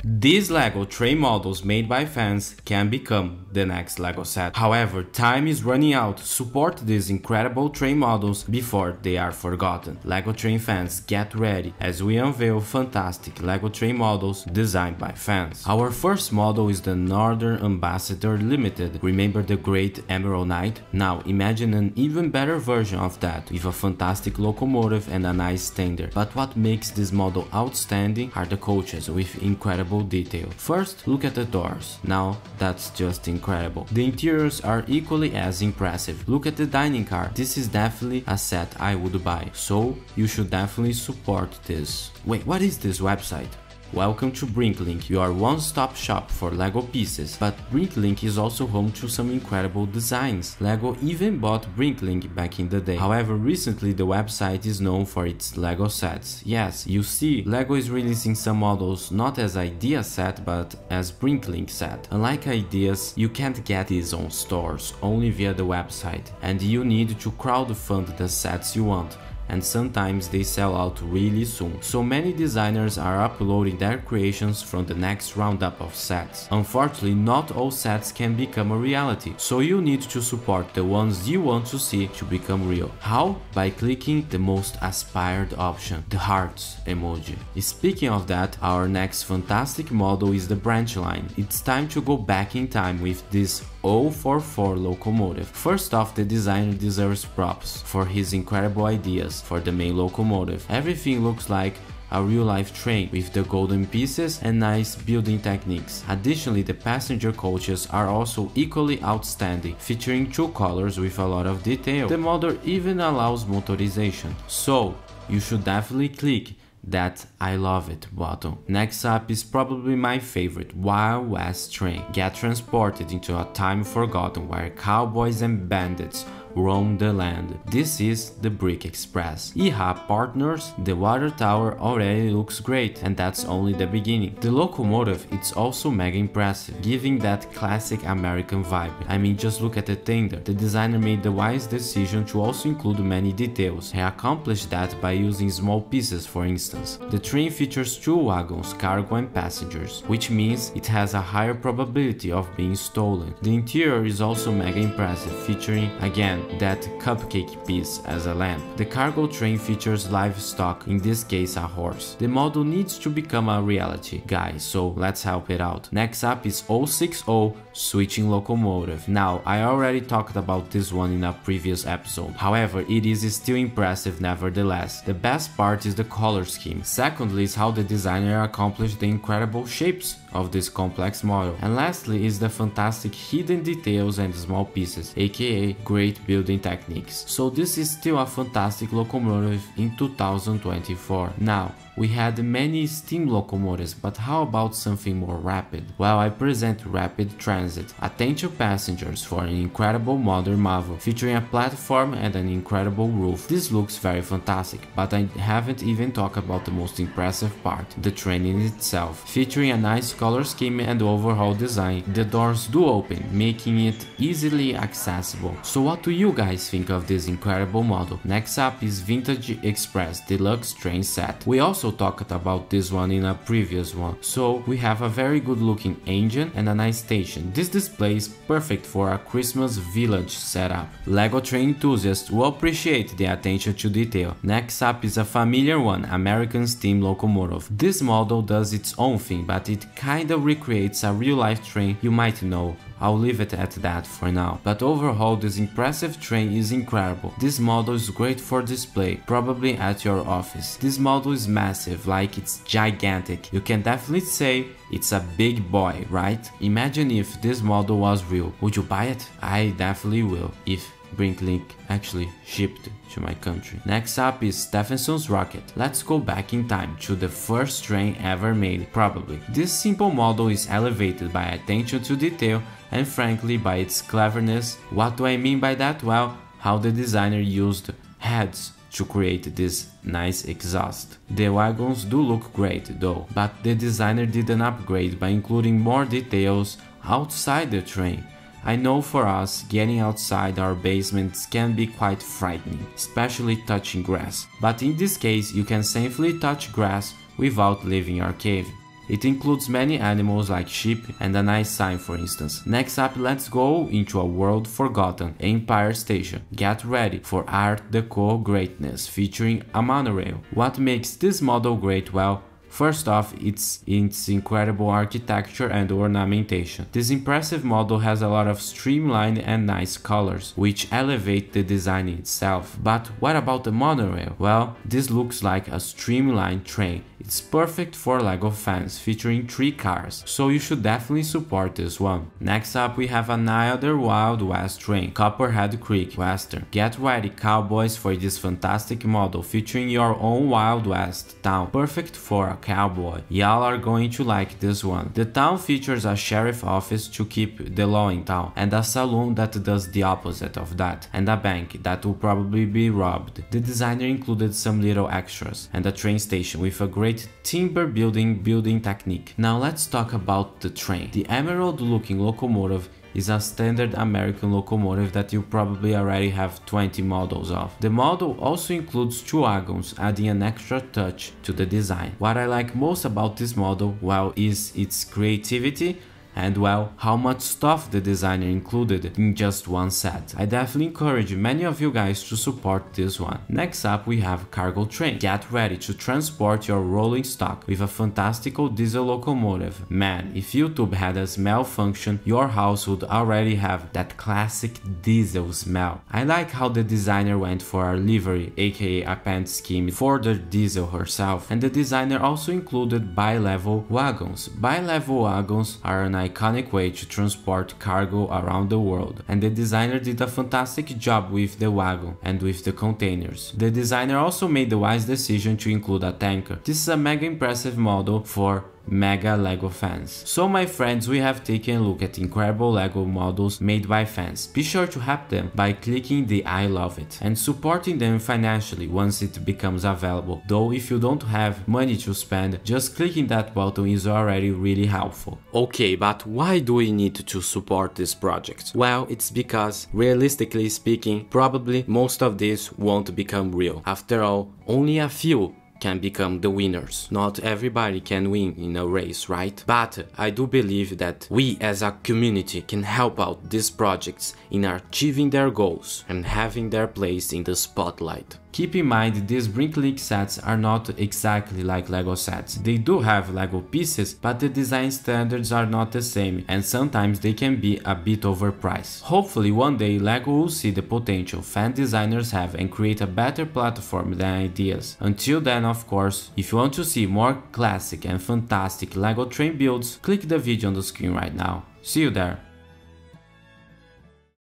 These LEGO train models made by fans can become the next LEGO set. However, time is running out to support these incredible train models before they are forgotten. LEGO train fans, get ready as we unveil fantastic LEGO train models designed by fans. Our first model is the Northern Ambassador Limited. Remember the great Emerald Knight? Now imagine an even better version of that with a fantastic locomotive and a nice tender. But what makes this model outstanding are the coaches with incredible detail. First, look at the doors. Now that's just incredible. The interiors are equally as impressive. Look at the dining car. This is definitely a set I would buy, so you should definitely support this. Wait, what is this website? Welcome to BrickLink, your one-stop shop for LEGO pieces, but BrickLink is also home to some incredible designs. LEGO even bought BrickLink back in the day. However, recently the website is known for its LEGO sets. Yes, you see, LEGO is releasing some models not as idea set but as BrickLink set. Unlike ideas, you can't get these on stores, only via the website, and you need to crowdfund the sets you want. And sometimes they sell out really soon. So many designers are uploading their creations from the next roundup of sets. Unfortunately, not all sets can become a reality, so you need to support the ones you want to see to become real. How? By clicking the most aspired option, the hearts emoji. Speaking of that, our next fantastic model is the branch line. It's time to go back in time with this 044 locomotive. First off, the designer deserves props for his incredible ideas for the main locomotive. Everything looks like a real-life train with the golden pieces and nice building techniques. Additionally, the passenger coaches are also equally outstanding, featuring two colors with a lot of detail. The model even allows motorization, so you should definitely click that I love it button. Next up is probably my favorite, Wild West train. Get transported into a time forgotten where cowboys and bandits roam the land. This is the Brick Express. EHA partners, the water tower already looks great, and that's only the beginning. The locomotive, it's also mega impressive, giving that classic American vibe. I mean, just look at the tender. The designer made the wise decision to also include many details. He accomplished that by using small pieces, for instance. The train features two wagons, cargo and passengers, which means it has a higher probability of being stolen. The interior is also mega impressive, featuring, again, that cupcake piece as a lamp. The cargo train features livestock, in this case a horse. The model needs to become a reality, guys, so let's help it out. Next up is 060 switching locomotive. Now, I already talked about this one in a previous episode. However, it is still impressive nevertheless. The best part is the color scheme. Secondly is how the designer accomplished the incredible shapes of this complex model. And lastly is the fantastic hidden details and small pieces, aka great building techniques. So this is still a fantastic locomotive in 2024. Now, we had many steam locomotives, but how about something more rapid? Well, I present Rapid Transit. Attention passengers for an incredible modern marvel, featuring a platform and an incredible roof. This looks very fantastic, but I haven't even talked about the most impressive part, the train in itself. Featuring a nice color scheme and overhaul design, the doors do open, making it easily accessible. So what do you guys think of this incredible model? Next up is Vintage Express Deluxe Train Set. We also talked about this one in a previous one. So we have a very good looking engine and a nice station. This display is perfect for a Christmas village setup. LEGO train enthusiasts will appreciate the attention to detail. Next up is a familiar one, American steam locomotive. This model does its own thing, but it kinda recreates a real life train you might know. I'll leave it at that for now. But overall, this impressive train is incredible. This model is great for display, probably at your office. This model is massive, like it's gigantic. You can definitely say it's a big boy, right? Imagine if this model was real. Would you buy it? I definitely will, if BrickLink actually shipped to my country. Next up is Stephensons Rocket. Let's go back in time to the first train ever made, probably. This simple model is elevated by attention to detail and frankly by its cleverness. What do I mean by that? Well, how the designer used heads to create this nice exhaust. The wagons do look great though, but the designer did an upgrade by including more details outside the train. I know for us, getting outside our basements can be quite frightening, especially touching grass. But in this case, you can safely touch grass without leaving your cave. It includes many animals like sheep and a nice sign, for instance. Next up, let's go into a world forgotten, Empire Station. Get ready for Art Deco greatness featuring a monorail. What makes this model great? Well, first off, it's incredible architecture and ornamentation. This impressive model has a lot of streamlined and nice colors, which elevate the design itself. But what about the monorail? Well, this looks like a streamlined train. It's perfect for LEGO fans, featuring 3 cars, so you should definitely support this one. Next up, we have another Wild West train, Copperhead Creek Western. Get ready, cowboys, for this fantastic model featuring your own Wild West town, perfect for a cowboy. Y'all are going to like this one. The town features a sheriff office to keep the law in town, and a saloon that does the opposite of that, and a bank that will probably be robbed. The designer included some little extras, and a train station with a great timber building technique. Now let's talk about the train. The emerald looking locomotive is a standard American locomotive that you probably already have 20 models of. The model also includes 2 wagons, adding an extra touch to the design. What I like most about this model, well, is its creativity and, well, how much stuff the designer included in just one set. I definitely encourage many of you guys to support this one. Next up, we have cargo train. Get ready to transport your rolling stock with a fantastical diesel locomotive. Man, if YouTube had a smell function, your house would already have that classic diesel smell. I like how the designer went for a livery, aka a paint scheme for the diesel herself, and the designer also included bi-level wagons. Bi-level wagons are an iconic way to transport cargo around the world, and the designer did a fantastic job with the wagon and with the containers. The designer also made the wise decision to include a tanker. This is a mega impressive model for mega LEGO fans. So my friends, we have taken a look at incredible LEGO models made by fans. Be sure to help them by clicking the I love it and supporting them financially once it becomes available. Though if you don't have money to spend, just clicking that button is already really helpful. Okay, but why do we need to support this project? Well, it's because, realistically speaking, probably most of this won't become real. After all, only a few can become the winners. Not everybody can win in a race, right? But I do believe that we as a community can help out these projects in achieving their goals and having their place in the spotlight. Keep in mind, these BrickLink sets are not exactly like LEGO sets. They do have LEGO pieces, but the design standards are not the same, and sometimes they can be a bit overpriced. Hopefully one day LEGO will see the potential fan designers have and create a better platform than ideas. Until then, of course, if you want to see more classic and fantastic LEGO train builds, click the video on the screen right now. See you there!